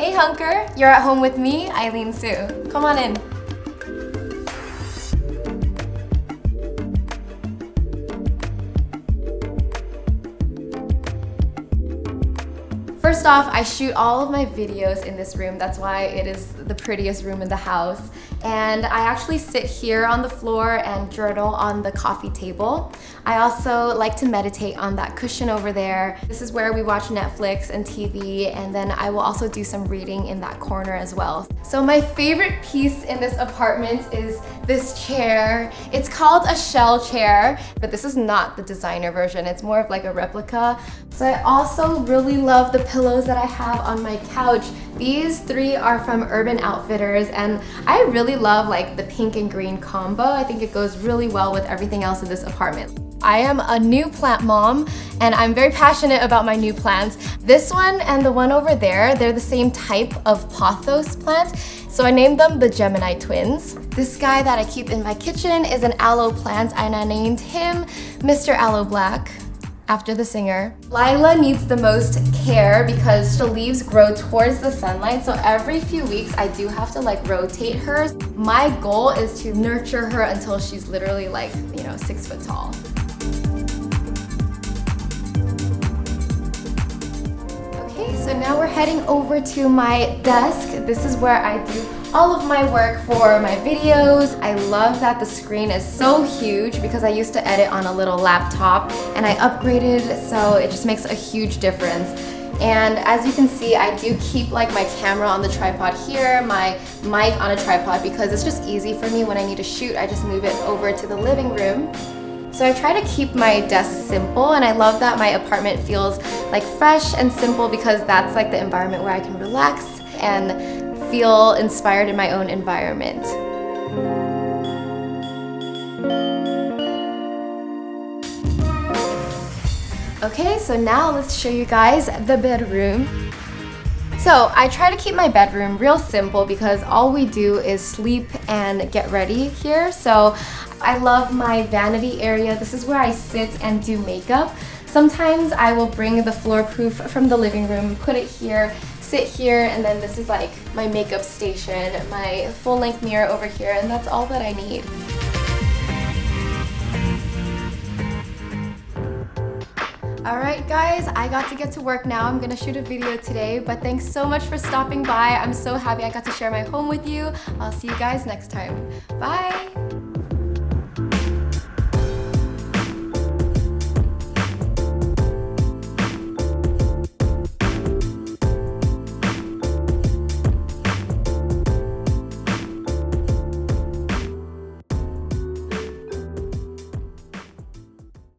Hey Hunker, you're at home with me, Aileen Sue. Come on in. First off, I shoot all of my videos in this room. That's why it is the prettiest room in the house. And I actually sit here on the floor and journal on the coffee table. I also like to meditate on that cushion over there. This is where we watch Netflix and TV, and then I will also do some reading in that corner as well. So my favorite piece in this apartment is this chair. It's called a shell chair, but this is not the designer version. It's more of like a replica. So I also really love the pillows that I have on my couch. These three are from Urban Outfitters, and I really love like the pink and green combo. I think it goes really well with everything else in this apartment. I am a new plant mom, and I'm very passionate about my new plants. This one and the one over there, they're the same type of pothos plant, so I named them the Gemini twins. This guy that I keep in my kitchen is an aloe plant, and I named him Mr. Aloe Black, after the singer. Lila needs the most care because the leaves grow towards the sunlight, so every few weeks I do have to like rotate her. My goal is to nurture her until she's literally like, 6 foot tall. Okay, so now we're heading over to my desk. This is where I do all of my work for my videos. I love that the screen is so huge because I used to edit on a little laptop and I upgraded, so it just makes a huge difference. And as you can see, I do keep like my camera on the tripod here, my mic on a tripod, because it's just easy for me when I need to shoot. I just move it over to the living room. So I try to keep my desk simple, and I love that my apartment feels like fresh and simple because that's like the environment where I can relax and feel inspired in my own environment. Okay, so now let's show you guys the bedroom. So I try to keep my bedroom real simple because all we do is sleep and get ready here. So I love my vanity area. This is where I sit and do makeup. Sometimes I will bring the floor proof from the living room, put it here, sit here, and then this is like my makeup station, my full-length mirror over here, and that's all that I need. Alright guys, I got to get to work now. I'm gonna shoot a video today, but thanks so much for stopping by. I'm so happy I got to share my home with you. I'll see you guys next time. Bye!